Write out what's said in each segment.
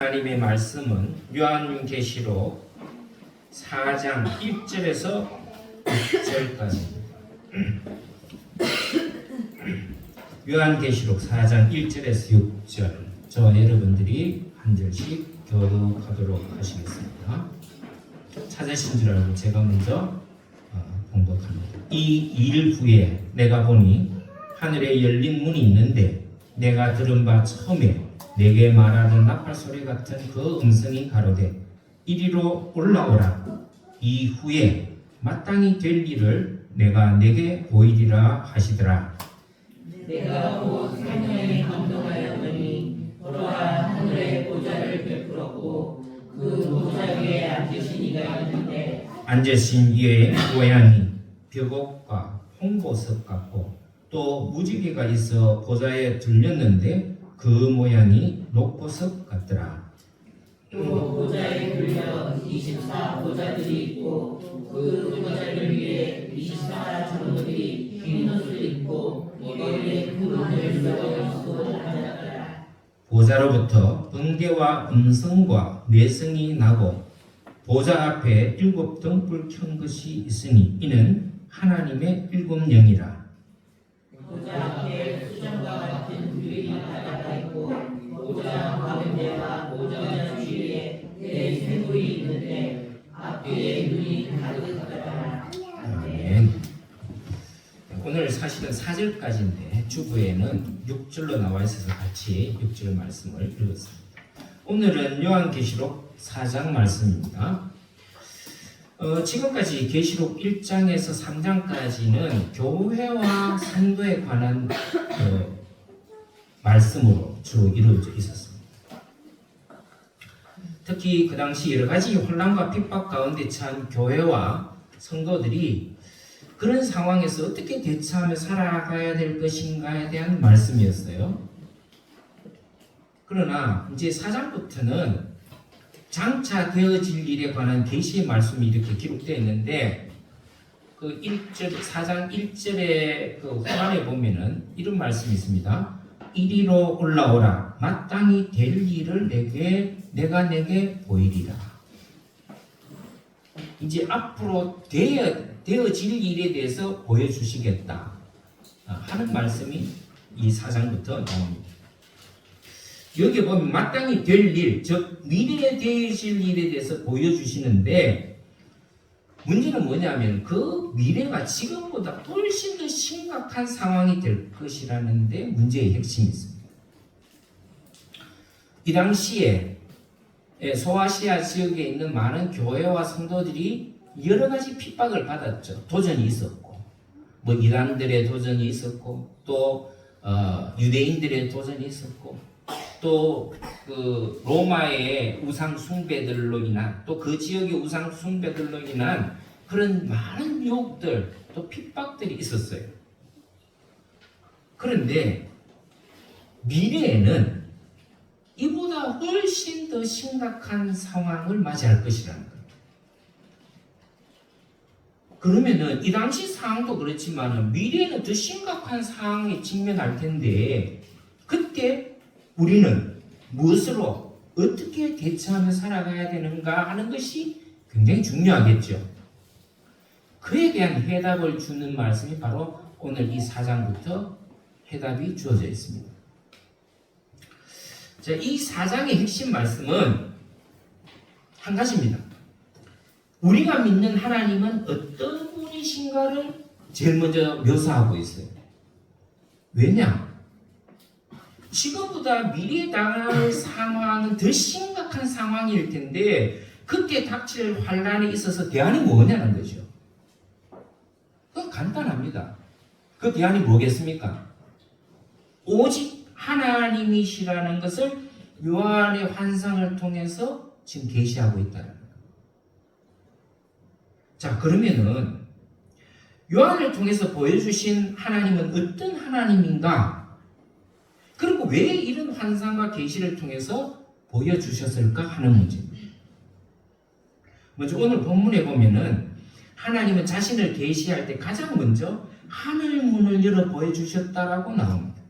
하나님의 말씀은 요한계시록 4장 1절에서 6절까지입니다. 요한계시록 4장 1절에서 6절, 저와 여러분들이 한 절씩 교독하도록 하시겠습니다. 찾으신 줄 알고 제가 먼저 봉독합니다. 이 일 후에 내가 보니 하늘에 열린 문이 있는데 내가 들은 바 처음에 내게 말하는 나팔 소리 같은 그 음성이 가로되 이리로 올라오라. 이후에 마땅히 될 일을 내가 내게 보이리라 하시더라. 내가 곧 생명에 감동하였더니 보라 하늘에 보좌를 베풀었고 그 보좌 위에 앉으신 이가 있는데 앉으신 이의 모양이 벽옥과 홍보석 같고 또 무지개가 있어 보좌에 들렸는데 그 모양이 녹보석 같더라. 또 보좌에 들려 24 보좌들이 있고 그 보좌들 위에 24 장로들이 흰 옷을 입고 머리에 금을 쓰고 앉았더라. 보좌로부터 번개와 음성과 뇌성이 나고 보좌 앞에 7 등불 켠 것이 있으니 이는 하나님의 7 영이라. 보좌 앞에 수정과 같은 불이 나타나 있고 보좌 가운데와 보좌 주위에 네 샘물이 있는데 앞뒤에 눈이 가득하더라. 아멘. 오늘 사실은 4절까지인데 주부에는 6절로 나와 있어서 같이 6절 말씀을 읽었습니다. 오늘은 요한계시록 4장 말씀입니다. 지금까지 계시록 1장에서 3장까지는 교회와 산도에 관한 말씀으로 주로 이루어져 있었습니다. 특히 그 당시 여러 가지 혼란과 핍박 가운데 처한 교회와 성도들이 그런 상황에서 어떻게 대처하며 살아가야 될 것인가에 대한 말씀이었어요. 그러나 이제 4장부터는 장차 되어질 일에 관한 계시의 말씀이 이렇게 기록되어 있는데 그 1절, 4장 1절의 그 후반에 보면은 이런 말씀이 있습니다. 이리로 올라오라. 마땅히 될 일을 내가 내게 보이리라. 이제 앞으로 되어질 일에 대해서 보여주시겠다 하는 말씀이 이 4장부터 나옵니다. 여기 보면 마땅히 될 일, 즉 미래에 되어질 일에 대해서 보여주시는데 문제는 뭐냐면 그 미래가 지금보다 훨씬 더 심각한 상황이 될 것이라는 데 문제의 핵심이 있습니다. 이 당시에 소아시아 지역에 있는 많은 교회와 성도들이 여러 가지 핍박을 받았죠. 도전이 있었고 뭐 이단들의 도전이 있었고 또 유대인들의 도전이 있었고 또 그 로마의 우상 숭배들로 인한 또 그 지역의 우상 숭배들로 인한 그런 많은 유혹들 또 핍박들이 있었어요. 그런데 미래에는 이보다 훨씬 더 심각한 상황을 맞이할 것이라는 거예요. 그러면은 이 당시 상황도 그렇지만 미래에는 더 심각한 상황에 직면할 텐데 그때 우리는 무엇으로 어떻게 대처하며 살아가야 되는가 하는 것이 굉장히 중요하겠죠. 그에 대한 해답을 주는 말씀이 바로 오늘 이 4장부터 해답이 주어져 있습니다. 자, 이 4장의 핵심 말씀은 한 가지입니다. 우리가 믿는 하나님은 어떤 분이신가를 제일 먼저 묘사하고 있어요. 왜냐? 지금보다 미래에 당할 상황은 더 심각한 상황일 텐데 그때 닥칠 환란에 있어서 대안이 뭐냐는 거죠. 그건 간단합니다. 그 대안이 뭐겠습니까? 오직 하나님이시라는 것을 요한의 환상을 통해서 지금 계시하고 있다는 거예요. 자, 그러면은 요한을 통해서 보여주신 하나님은 어떤 하나님인가? 그리고 왜 이런 환상과 계시를 통해서 보여주셨을까 하는 문제입니다. 먼저 오늘 본문에 보면은 하나님은 자신을 계시할 때 가장 먼저 하늘 문을 열어 보여주셨다라고 나옵니다.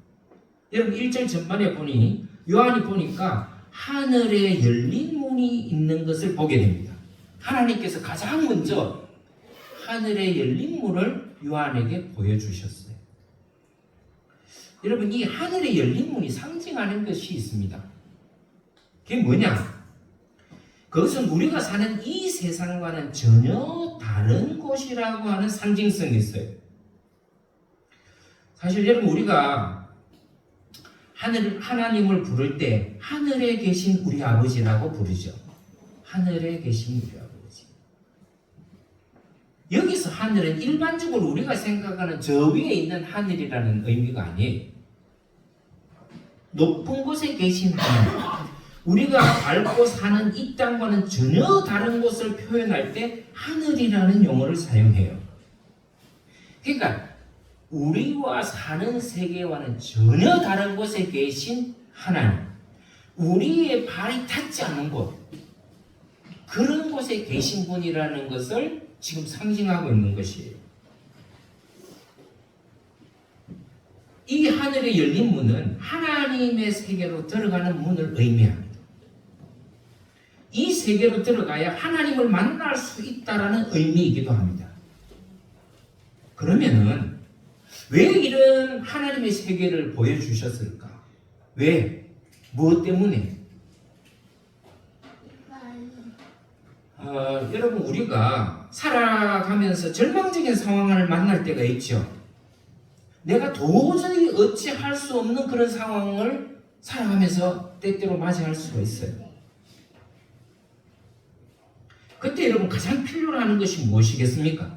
여러분 1절 전반에 보니 요한이 보니까 하늘에 열린 문이 있는 것을 보게 됩니다. 하나님께서 가장 먼저 하늘에 열린 문을 요한에게 보여주셨어요. 여러분, 이 하늘에 열린 문이 상징하는 것이 있습니다. 그게 뭐냐? 그것은 우리가 사는 이 세상과는 전혀 다른 곳이라고 하는 상징성이 있어요. 사실 여러분, 우리가 하나님을 부를 때 하늘에 계신 우리 아버지라고 부르죠. 하늘에 계신 우리 아버지. 여기서 하늘은 일반적으로 우리가 생각하는 저 위에 있는 하늘이라는 의미가 아니에요. 높은 곳에 계신 하늘. 우리가 밟고 사는 이 땅과는 전혀 다른 곳을 표현할 때 하늘이라는 용어를 사용해요. 그러니까 우리와 사는 세계와는 전혀 다른 곳에 계신 하나님, 우리의 발이 닿지 않는 곳, 그런 곳에 계신 분이라는 것을 지금 상징하고 있는 것이에요. 이 하늘에 열린 문은 하나님의 세계로 들어가는 문을 의미합니다. 이 세계로 들어가야 하나님을 만날 수 있다라는 의미이기도 합니다. 그러면은 왜 이런 하나님의 세계를 보여주셨을까? 왜? 무엇 때문에? 여러분, 우리가 살아가면서 절망적인 상황을 만날 때가 있죠. 내가 도저히 어찌할 수 없는 그런 상황을 살아가면서 때때로 맞이할 수가 있어요. 그때 여러분 가장 필요로 하는 것이 무엇이겠습니까?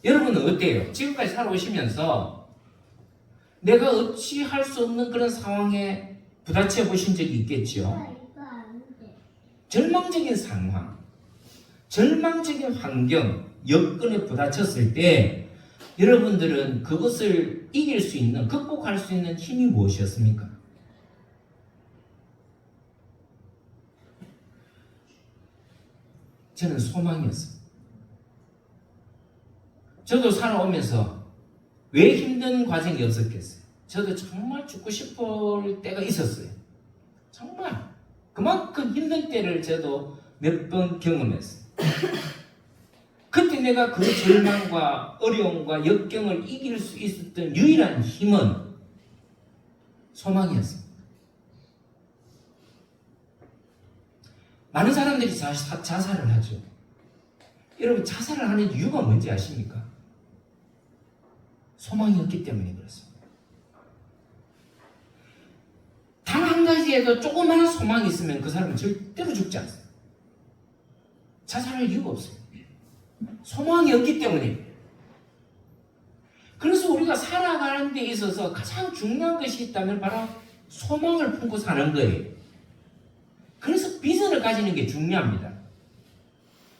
여러분은 어때요? 지금까지 살아오시면서 내가 어찌할 수 없는 그런 상황에 부딪혀 보신 적이 있겠죠? 절망적인 상황, 절망적인 환경, 여건에 부딪혔을 때 여러분들은 그것을 이길 수 있는, 극복할 수 있는 힘이 무엇이었습니까? 저는 소망이었어요. 저도 살아오면서 왜 힘든 과정이 없었겠어요? 저도 정말 죽고 싶을 때가 있었어요. 정말 그만큼 힘든 때를 저도 몇 번 경험했어요. 그때 내가 그 절망과 어려움과 역경을 이길 수 있었던 유일한 힘은 소망이었습니다. 많은 사람들이 자살을 하죠. 여러분, 자살을 하는 이유가 뭔지 아십니까? 소망이 없기 때문에 그렇습니다. 단 한 가지에도 조그마한 소망이 있으면 그 사람은 절대로 죽지 않습니다. 자살할 이유가 없어요. 소망이 없기 때문에. 그래서 우리가 살아가는 데 있어서 가장 중요한 것이 있다면 바로 소망을 품고 사는 거예요. 그래서 비전을 가지는 게 중요합니다.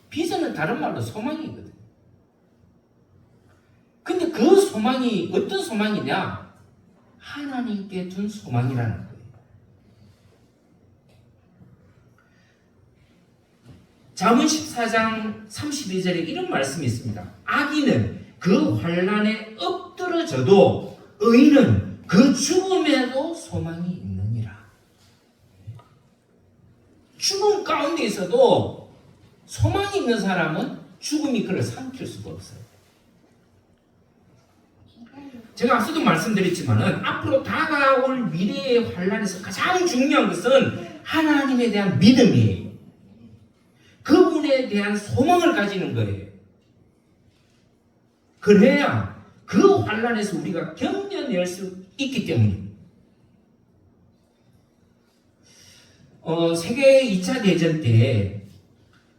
비전은 다른 말로 소망이거든요. 근데 그 소망이 어떤 소망이냐? 하나님께 둔 소망이라는 거예요. 잠언 14장 32절에 이런 말씀이 있습니다. 악인은 그 환난에 엎드러져도 의인은 그 죽음에도 소망이 있느니라. 죽음 가운데 있어도 소망이 있는 사람은 죽음이 그를 삼킬 수가 없어요. 제가 앞서도 말씀드렸지만은 앞으로 다가올 미래의 환난에서 가장 중요한 것은 하나님에 대한 믿음이에요. 그분에 대한 소망을 가지는 거예요. 그래야 그 환난에서 우리가 견뎌낼 수 있기 때문입니다. 세계 2차 대전 때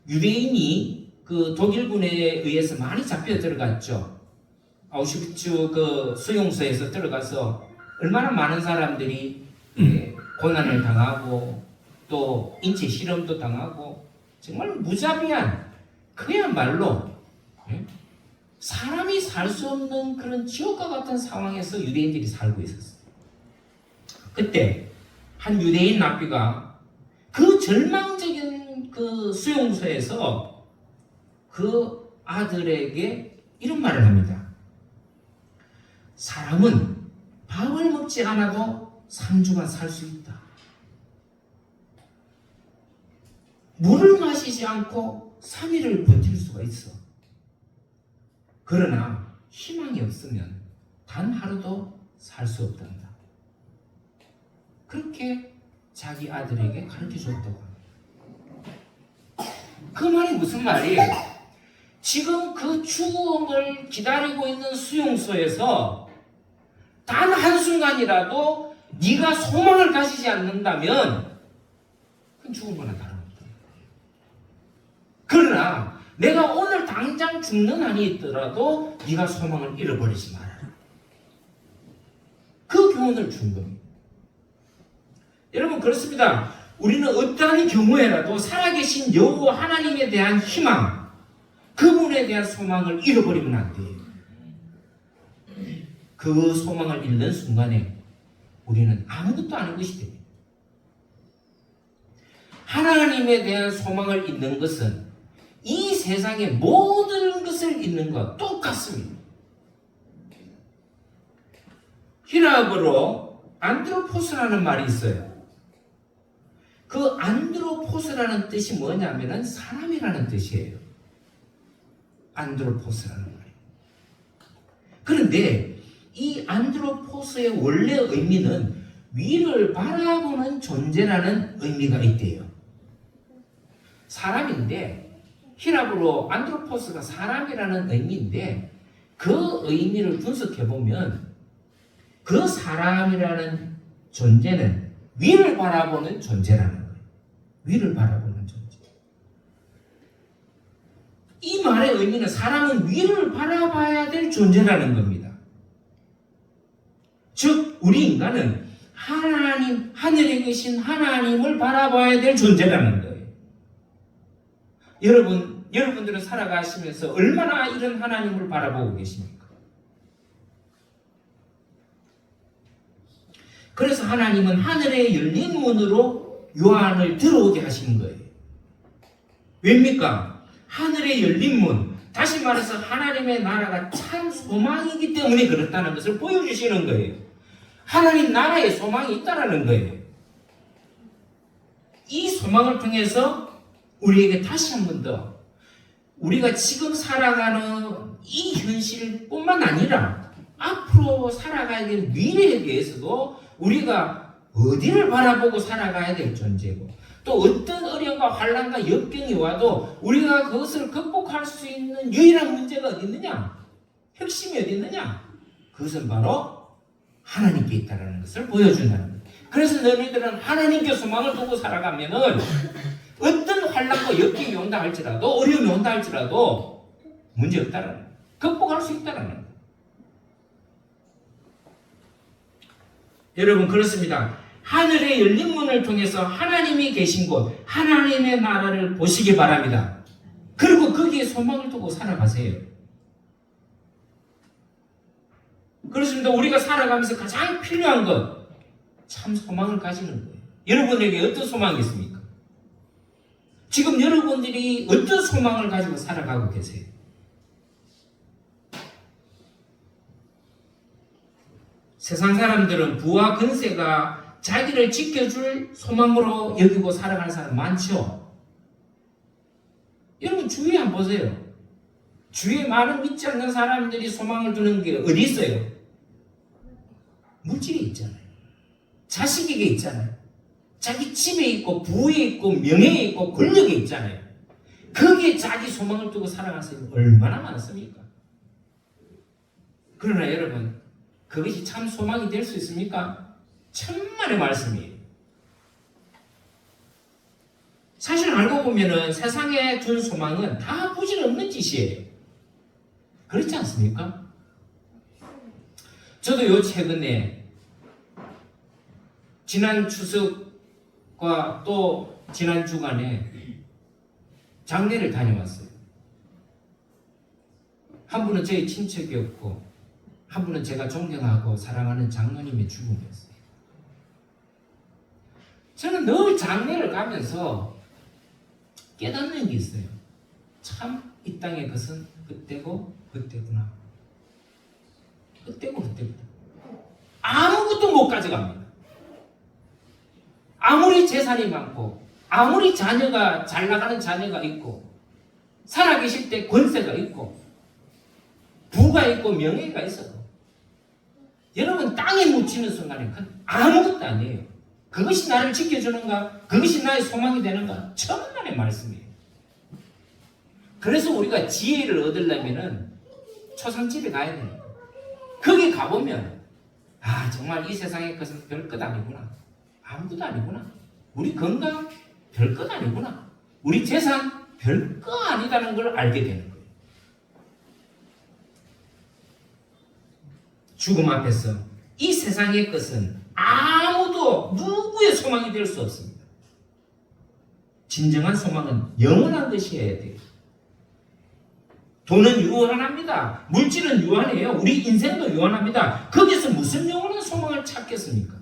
유대인이 그 독일군에 의해서 많이 잡혀 들어갔죠. 아우슈비츠 그 수용소에서 들어가서 얼마나 많은 사람들이 고난을 당하고 또 인체 실험도 당하고 정말 무자비한, 그야말로 사람이 살 수 없는 그런 지옥과 같은 상황에서 유대인들이 살고 있었어요. 그때 한 유대인 랍비가 그 절망적인 그 수용소에서 그 아들에게 이런 말을 합니다. 사람은 밥을 먹지 않아도 3주간 살 수 있다. 물을 마시지 않고 3일을 버틸 수가 있어. 그러나 희망이 없으면 단 하루도 살 수 없단다. 그렇게 자기 아들에게 가르쳐 줬다고 합니다. 그 말이 무슨 말이에요? 지금 그 죽음을 기다리고 있는 수용소에서 단 한순간이라도 네가 소망을 가지지 않는다면 그건 죽은 거나 다름없다. 그러나 내가 오늘 당장 죽는 한이 있더라도 네가 소망을 잃어버리지 말아라. 그 교훈을 준 겁니다. 여러분 그렇습니다. 우리는 어떠한 경우에라도 살아계신 여호와 하나님에 대한 희망, 그분에 대한 소망을 잃어버리면 안 돼요. 그 소망을 잃는 순간에 우리는 아무것도 아닌 것이 됩니다. 하나님에 대한 소망을 잃는 것은 이 세상의 모든 것을 잃는 것 똑같습니다. 히라브로 안드로포스라는 말이 있어요. 그 안드로포스라는 뜻이 뭐냐면은 사람이라는 뜻이에요. 안드로포스라는 말이에요. 그런데 이 안드로포스의 원래 의미는 위를 바라보는 존재라는 의미가 있대요. 사람인데 히라브로 안드로포스가 사람이라는 의미인데 그 의미를 분석해 보면 그 사람이라는 존재는 위를 바라보는 존재라는 거예요. 위를 바라보는 존재. 이 말의 의미는 사람은 위를 바라봐야 될 존재라는 겁니다. 즉 우리 인간은 하나님, 하늘에 계신 하나님을 바라봐야 될 존재라는 거예요. 여러분들은 살아가시면서 얼마나 이런 하나님을 바라보고 계십니까? 그래서 하나님은 하늘의 열린 문으로 요한을 들어오게 하시는 거예요. 왜입니까? 하늘의 열린 문, 다시 말해서 하나님의 나라가 참 소망이기 때문에 그렇다는 것을 보여주시는 거예요. 하나님 나라에 소망이 있다라는 거예요. 이 소망을 통해서 우리에게 다시 한 번 더 우리가 지금 살아가는 이 현실뿐만 아니라 앞으로 살아가야 될 미래에 대해서도 우리가 어디를 바라보고 살아가야 될 존재고 또 어떤 어려움과 환난과 역경이 와도 우리가 그것을 극복할 수 있는 유일한 문제가 어디 있느냐? 핵심이 어디 있느냐? 그것은 바로 하나님께 있다는 것을 보여준다는 거예요. 그래서 너희들은 하나님께 소망을 두고 살아가면은 어떤 환난과 역경이 온다 할지라도 어려움이 온다 할지라도 문제 없다는 거예요. 극복할 수 있다는 거예요. 여러분 그렇습니다. 하늘의 열린 문을 통해서 하나님이 계신 곳, 하나님의 나라를 보시기 바랍니다. 그리고 거기에 소망을 두고 살아가세요. 그렇습니다. 우리가 살아가면서 가장 필요한 것, 참 소망을 가지는 거예요. 여러분에게 어떤 소망이 있습니까? 지금 여러분들이 어떤 소망을 가지고 살아가고 계세요? 세상 사람들은 부와 권세가 자기를 지켜줄 소망으로 여기고 살아가는 사람 많죠? 여러분 주위에 한번 보세요. 주위에 많은 믿지 않는 사람들이 소망을 두는 게 어디 있어요? 물질에 있잖아요. 자식에게 있잖아요. 자기 집에 있고 부에 있고 명예에 있고 권력에 있잖아요. 거기에 자기 소망을 두고 살아가는 사람이 얼마나 많습니까? 그러나 여러분 그것이 참 소망이 될 수 있습니까? 천만의 말씀이에요. 사실 알고 보면은 세상에 준 소망은 다 부질없는 짓이에요. 그렇지 않습니까? 저도 요 최근에 지난 추석과 또 지난 주간에 장례를 다녀왔어요. 한 분은 저희 친척이었고 한 분은 제가 존경하고 사랑하는 장로님의 죽음이었어요. 저는 늘 장례를 가면서 깨닫는 게 있어요. 참 이 땅의 것은 헛되고 헛되구나. 헛되고 헛되구나. 아무것도 못 가져갑니다. 아무리 재산이 많고 아무리 자녀가 잘 나가는 자녀가 있고 살아계실 때 권세가 있고 부가 있고 명예가 있어도 여러분 땅에 묻히는 순간에 그건 아무것도 아니에요. 그것이 나를 지켜주는가? 그것이 나의 소망이 되는가? 천만의 말씀이에요. 그래서 우리가 지혜를 얻으려면은 초상집에 가야 돼요. 거기 가보면 정말 이 세상의 것은 별것 아니구나. 아무것도 아니구나. 우리 건강 별것 아니구나. 우리 재산 별거 아니다는 걸 알게 되는 거예요. 죽음 앞에서 이 세상의 것은 아무도 누구의 소망이 될 수 없습니다. 진정한 소망은 영원한 것이어야 돼요. 돈은 유한합니다. 물질은 유한해요. 우리 인생도 유한합니다. 거기서 무슨 영원한 소망을 찾겠습니까?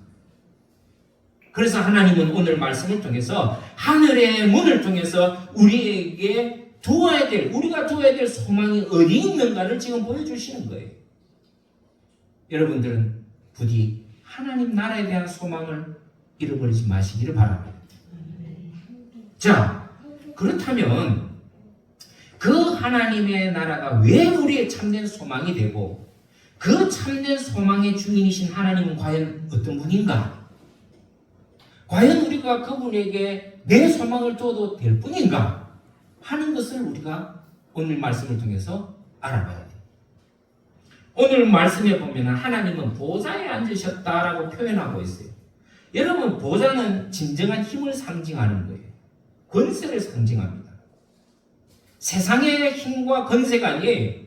그래서 하나님은 오늘 말씀을 통해서 하늘의 문을 통해서 우리에게 우리가 두어야 될 소망이 어디 있는가를 지금 보여주시는 거예요. 여러분들은 부디 하나님 나라에 대한 소망을 잃어버리지 마시기를 바랍니다. 자, 그렇다면 그 하나님의 나라가 왜 우리의 참된 소망이 되고 그 참된 소망의 주인이신 하나님은 과연 어떤 분인가? 과연 우리가 그분에게 내 소망을 둬도 될 뿐인가? 하는 것을 우리가 오늘 말씀을 통해서 알아봐야 돼요. 오늘 말씀에 보면 하나님은 보좌에 앉으셨다라고 표현하고 있어요. 여러분, 보좌는 진정한 힘을 상징하는 거예요. 권세를 상징합니다. 세상의 힘과 권세가 아니에요.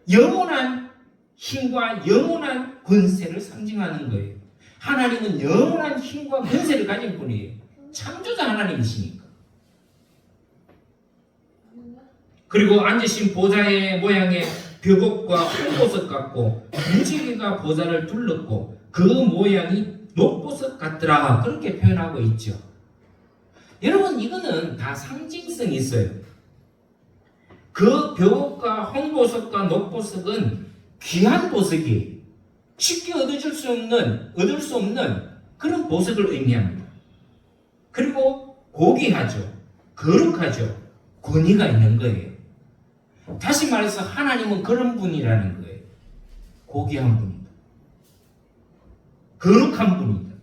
영원한 힘과 영원한 권세를 상징하는 거예요. 하나님은 영원한 힘과 권세를 가진 분이에요. 창조자 하나님이시니까. 그리고 앉으신 보좌의 모양의 벽옥과 홍보석 같고 무지개가 보좌를 둘렀고 그 모양이 녹보석 같더라, 그렇게 표현하고 있죠. 여러분, 이거는 다 상징성이 있어요. 그 벽옥과 홍보석과 녹보석은 귀한 보석이에요. 쉽게 얻을 수 없는 그런 보석을 의미합니다. 그리고 고귀하죠. 거룩하죠. 권위가 있는 거예요. 다시 말해서 하나님은 그런 분이라는 거예요. 고귀한 분이다. 거룩한 분이다.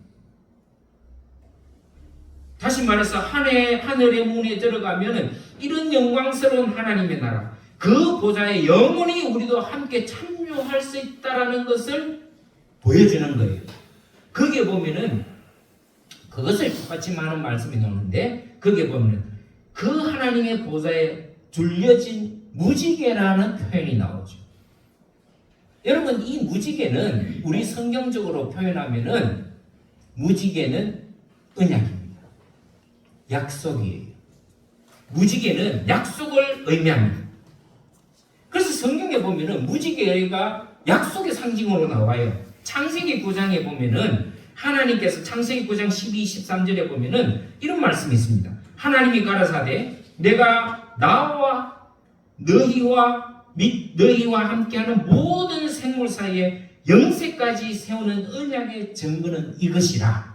다시 말해서 하늘의 문에 들어가면 이런 영광스러운 하나님의 나라, 그 보좌에 영원히 우리도 함께 참여할 수 있다는 것을 보여주는 거예요. 거기에 보면은 그것을 뒷받침하는 말씀이 나오는데, 거기에 보면은 그 하나님의 보좌에 둘려진 무지개라는 표현이 나오죠. 여러분, 이 무지개는 우리 성경적으로 표현하면은 무지개는 언약입니다. 약속이에요. 무지개는 약속을 의미합니다. 그래서 성경에 보면은 무지개가 약속의 상징으로 나와요. 창세기 9장에 보면은 하나님께서 창세기 9장 12, 13절에 보면은 이런 말씀이 있습니다. 하나님이 가라사대 내가 나와 너희와 함께하는 모든 생물 사이에 영세까지 세우는 언약의 증거는 이것이라.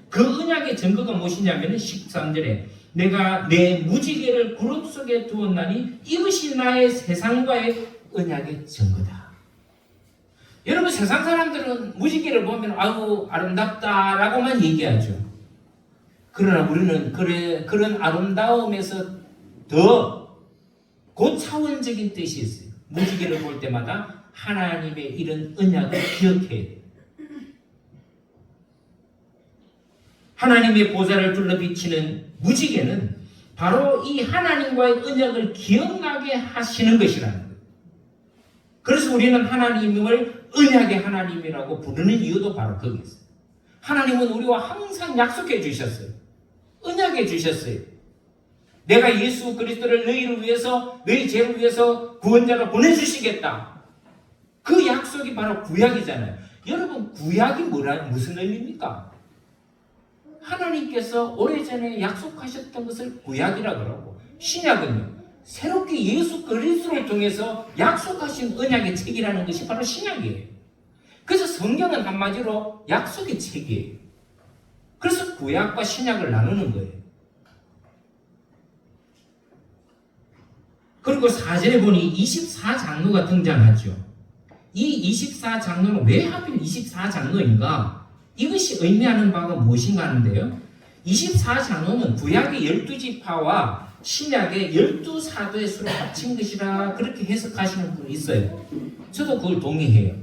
그 언약의 증거가 무엇이냐면 13절에 내가 내 무지개를 구름 속에 두었나니 이것이 나의 세상과의 언약의 증거다. 여러분, 세상 사람들은 무지개를 보면 아우 아름답다라고만 얘기하죠. 그러나 우리는 그런 아름다움에서 더 고차원적인 뜻이 있어요. 무지개를 볼 때마다 하나님의 이런 언약을 기억해야 돼요. 하나님의 보좌를 둘러 비치는 무지개는 바로 이 하나님과의 언약을 기억나게 하시는 것이라는 거예요. 그래서 우리는 하나님을 언약의 하나님이라고 부르는 이유도 바로 거기 있어요. 하나님은 우리와 항상 약속해 주셨어요. 언약해 주셨어요. 내가 예수 그리스도를 너희를 위해서, 너희 죄를 위해서 구원자로 보내주시겠다. 그 약속이 바로 구약이잖아요. 여러분, 구약이 무슨 의미입니까? 하나님께서 오래전에 약속하셨던 것을 구약이라 그러고, 신약은요, 새롭게 예수 그리스도를 통해서 약속하신 언약의 책이라는 것이 바로 신약이에요. 그래서 성경은 한마디로 약속의 책이에요. 그래서 구약과 신약을 나누는 거예요. 그리고 사절에 보니 24장로가 등장하죠. 이 24장로는 왜 하필 24장로인가? 이것이 의미하는 바가 무엇인가 하는데요. 24장로는 구약의 12지파와 신약의 12사도의 수를 합친 것이라 그렇게 해석하시는 분이 있어요. 저도 그걸 동의해요.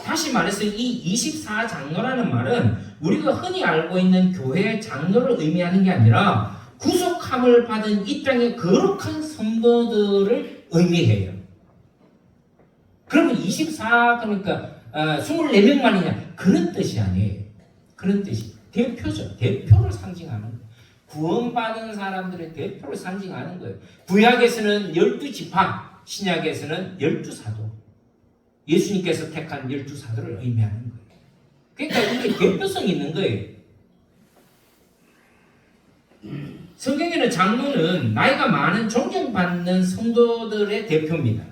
다시 말해서 이 24장로라는 말은 우리가 흔히 알고 있는 교회의 장로를 의미하는 게 아니라 구속함을 받은 이 땅의 거룩한 성도들을 의미해요. 그러면 24 그러니까 24명만이냐 그런 뜻이 아니에요. 그런 뜻이 대표죠. 대표를 상징하는 거예요. 구원받은 사람들의 대표를 상징하는 거예요. 구약에서는 12지파, 신약에서는 12사도. 예수님께서 택한 12사도를 의미하는 거예요. 그러니까 이게 대표성이 있는 거예요. 성경에는 장로는 나이가 많은 존경받는 성도들의 대표입니다.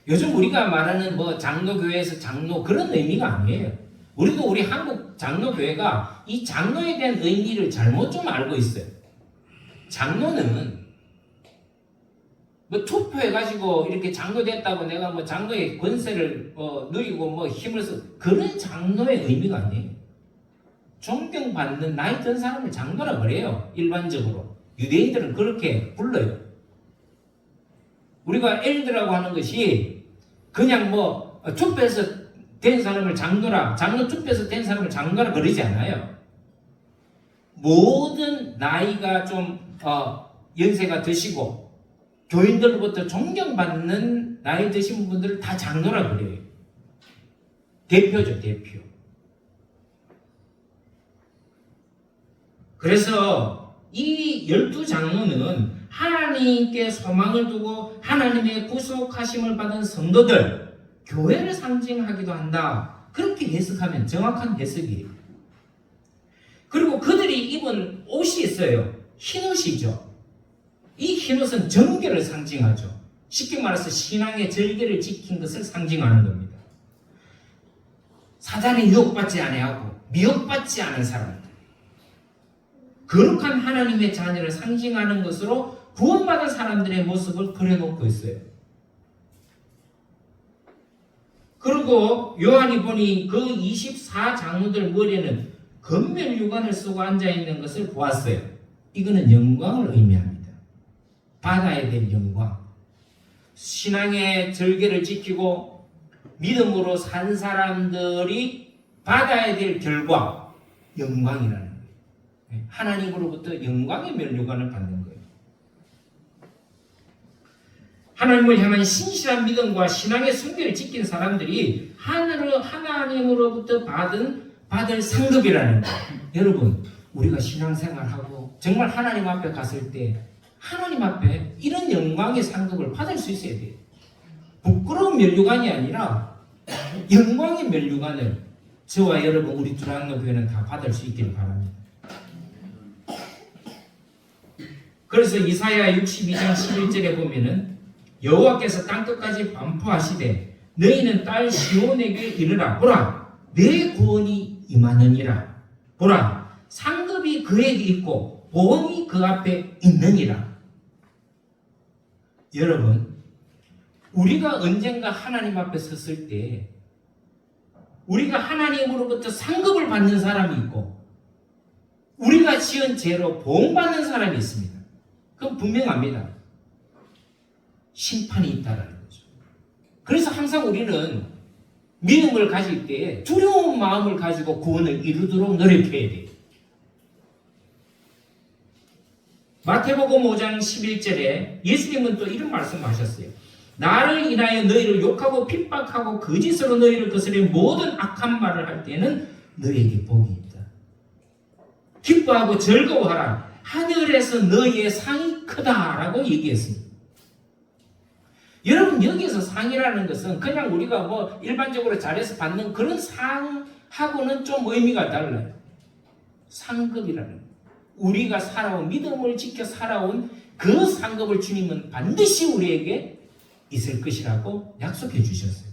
요즘 우리가 말하는 뭐 장로교회에서 장로 그런 의미가 아니에요. 우리도 우리 한국 장로교회가 이 장로에 대한 의미를 잘못 좀 알고 있어요. 장로는 뭐 투표해가지고 이렇게 장로 됐다고 내가 뭐 장로의 권세를 누리고 뭐 힘을 써 그런 장로의 의미가 아니에요. 존경받는 나이 든 사람을 장로라 그래요. 일반적으로 유대인들은 그렇게 불러요. 우리가 엘드라고 하는 것이 그냥 뭐 투표해서 된 사람을 장로라, 장로 투표해서 된 사람을 장로라 그러지 않아요. 모든 나이가 좀 연세가 드시고 교인들로부터 존경받는 나이 드신 분들을 다 장로라 그래요. 대표죠, 대표. 그래서 이 12장로는 하나님께 소망을 두고 하나님의 구속하심을 받은 성도들, 교회를 상징하기도 한다. 그렇게 해석하면 정확한 해석이에요. 그리고 그들이 입은 옷이 있어요. 흰옷이죠. 이 흰옷은 정결을 상징하죠. 쉽게 말해서 신앙의 절개를 지킨 것을 상징하는 겁니다. 사단에 유혹받지 아니하고 미혹받지 않은 사람들, 거룩한 하나님의 자녀를 상징하는 것으로 구원받은 사람들의 모습을 그려놓고 있어요. 그리고 요한이 보니 그 24장로들 머리에는 금멸 유관을 쓰고 앉아있는 것을 보았어요. 이거는 영광을 의미합니다. 받아야 될 영광. 신앙의 절개를 지키고 믿음으로 산 사람들이 받아야 될 결과, 영광이라는 거예요. 하나님으로부터 영광의 면류관을 받는 거예요. 하나님을 향한 신실한 믿음과 신앙의 순결을 지킨 사람들이 하나님으로부터 받을 상급이라는 거예요. 여러분, 우리가 신앙생활하고 정말 하나님 앞에 갔을 때 하나님 앞에 이런 영광의 상급을 받을 수 있어야 돼요. 부끄러운 면류관이 아니라 영광의 면류관을 저와 여러분 우리 두란노교회는 다 받을 수 있기를 바랍니다. 그래서 이사야 62장 11절에 보면은 여호와께서 땅끝까지 반포하시되 너희는 딸 시온에게 이르라. 보라, 내 구원이 임하느니라. 보라, 상급이 그에게 있고 보응이 그 앞에 있느니라. 여러분, 우리가 언젠가 하나님 앞에 섰을 때 우리가 하나님으로부터 상급을 받는 사람이 있고 우리가 지은 죄로 보응받는 사람이 있습니다. 그건 분명합니다. 심판이 있다라는 거죠. 그래서 항상 우리는 믿음을 가질 때 두려운 마음을 가지고 구원을 이루도록 노력해야 돼요. 마태복음 5장 11절에 예수님은 또 이런 말씀하셨어요. 나를 인하여 너희를 욕하고 핍박하고 거짓으로 너희를 거스려 모든 악한 말을 할 때는 너희에게 복이 있다. 기뻐하고 즐거워하라. 하늘에서 너희의 상이 크다라고 얘기했습니다. 여러분, 여기서 상이라는 것은 그냥 우리가 뭐 일반적으로 잘해서 받는 그런 상하고는 좀 의미가 달라요. 상급이라는 거예요. 우리가 살아온 믿음을 지켜 살아온 그 상급을 주님은 반드시 우리에게 있을 것이라고 약속해 주셨어요.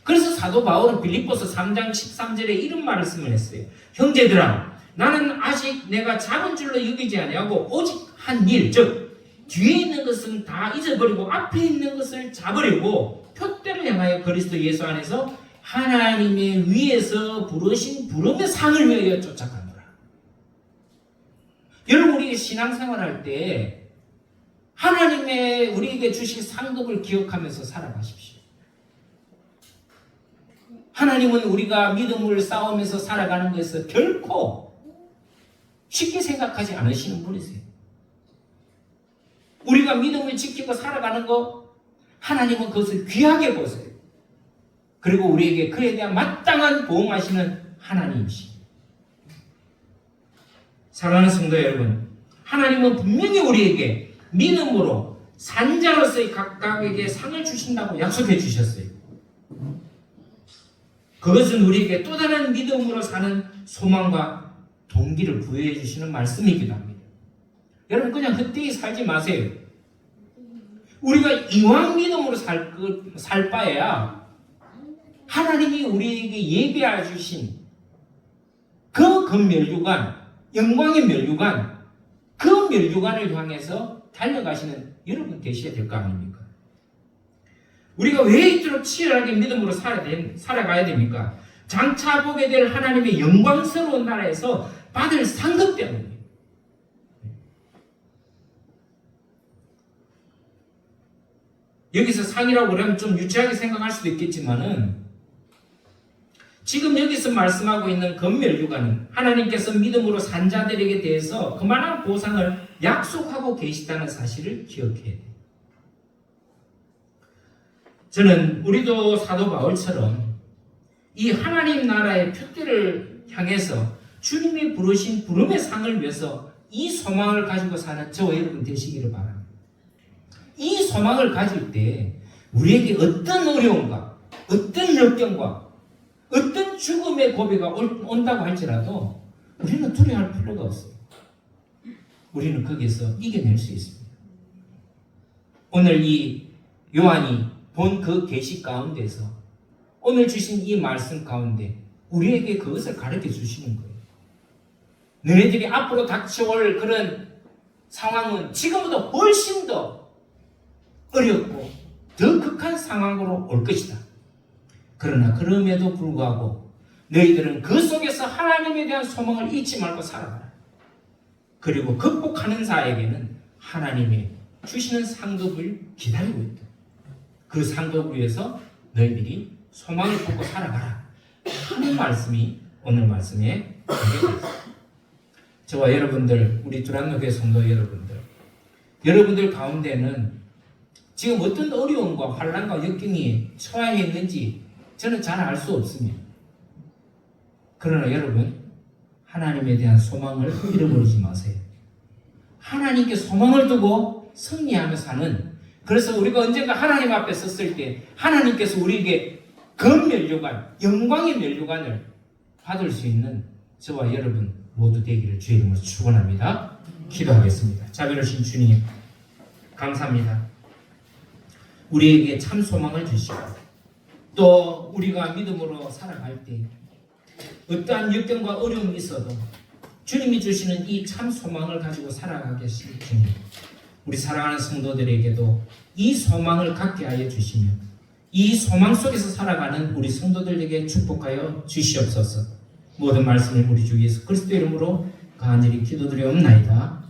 그래서 사도 바울은 빌립보서 3장 13절에 이런 말씀을 했어요. 형제들아, 나는 아직 내가 작은 줄로 여기지 아니하고 오직 한 일, 즉 뒤에 있는 것은 다 잊어버리고 앞에 있는 것을 잡으려고 표대를 향하여 그리스도 예수 안에서 하나님의 위에서 부르신 부름의 상을 위하여 쫓아가노라. 여러분, 우리 신앙생활할 때 하나님의 우리에게 주신 상급을 기억하면서 살아가십시오. 하나님은 우리가 믿음을 싸우면서 살아가는 것에서 결코 쉽게 생각하지 않으시는 분이세요. 우리가 믿음을 지키고 살아가는 것, 하나님은 그것을 귀하게 보세요. 그리고 우리에게 그에 대한 마땅한 보응하시는 하나님이십니다. 사랑하는 성도 여러분, 하나님은 분명히 우리에게 믿음으로 산자로서의 각각에게 상을 주신다고 약속해 주셨어요. 그것은 우리에게 또 다른 믿음으로 사는 소망과 동기를 부여해 주시는 말씀이기도 합니다. 여러분, 그냥 헛되이 살지 마세요. 우리가 이왕 믿음으로 살 바에야 하나님이 우리에게 예비해 주신 그 금면류관, 영광의 면류관, 그 면류관을 향해서 달려가시는 여러분 되셔야 될 거 아닙니까? 우리가 왜 이토록 치열하게 믿음으로 살아가야 됩니까? 장차 보게 될 하나님의 영광스러운 나라에서 받을 상급 때문이에요. 여기서 상이라고 그러면 좀 유치하게 생각할 수도 있겠지만은, 지금 여기서 말씀하고 있는 금면류관은 하나님께서 믿음으로 산 자들에게 대해서 그만한 보상을 약속하고 계시다는 사실을 기억해야 돼요. 저는 우리도 사도 바울처럼 이 하나님 나라의 표대를 향해서 주님이 부르신 부름의 상을 위해서 이 소망을 가지고 사는 저와 여러분 되시기를 바랍니다. 이 소망을 가질 때 우리에게 어떤 어려움과 어떤 역경과 어떤 죽음의 고비가 온다고 할지라도 우리는 두려워할 필요가 없어요. 우리는 거기에서 이겨낼 수 있습니다. 오늘 이 요한이 본 그 계시 가운데서 오늘 주신 이 말씀 가운데 우리에게 그것을 가르쳐 주시는 거예요. 너네들이 앞으로 닥쳐올 그런 상황은 지금보다 훨씬 더 어렵고 더 극한 상황으로 올 것이다. 그러나 그럼에도 불구하고 너희들은 그 속에서 하나님에 대한 소망을 잊지 말고 살아가라. 그리고 극복하는 자에게는 하나님이 주시는 상급을 기다리고 있다. 그 상급을 위해서 너희들이 소망을 품고 살아가라 하는 말씀이 오늘 말씀에 담겨져 있습니다. 저와 여러분들, 우리 두란노교회 성도 여러분들 가운데는 지금 어떤 어려움과 환난과 역경이 처해 있는지 저는 잘 알 수 없습니다. 그러나 여러분, 하나님에 대한 소망을 잃어버리지 마세요. 하나님께 소망을 두고 승리하며 사는, 그래서 우리가 언젠가 하나님 앞에 섰을 때 하나님께서 우리에게 금면류관, 영광의 면류관을 받을 수 있는 저와 여러분 모두 되기를 주의 이름으로 축원합니다. 기도하겠습니다. 자비로우신 주님, 감사합니다. 우리에게 참 소망을 주시고 또 우리가 믿음으로 살아갈 때 어떠한 역경과 어려움이 있어도 주님이 주시는 이 참 소망을 가지고 살아가겠습니다. 주님, 우리 사랑하는 성도들에게도 이 소망을 갖게 하여 주시며 이 소망 속에서 살아가는 우리 성도들에게 축복하여 주시옵소서. 모든 말씀을 우리 주 예수 그리스도 이름으로 간절히 기도드리옵나이다.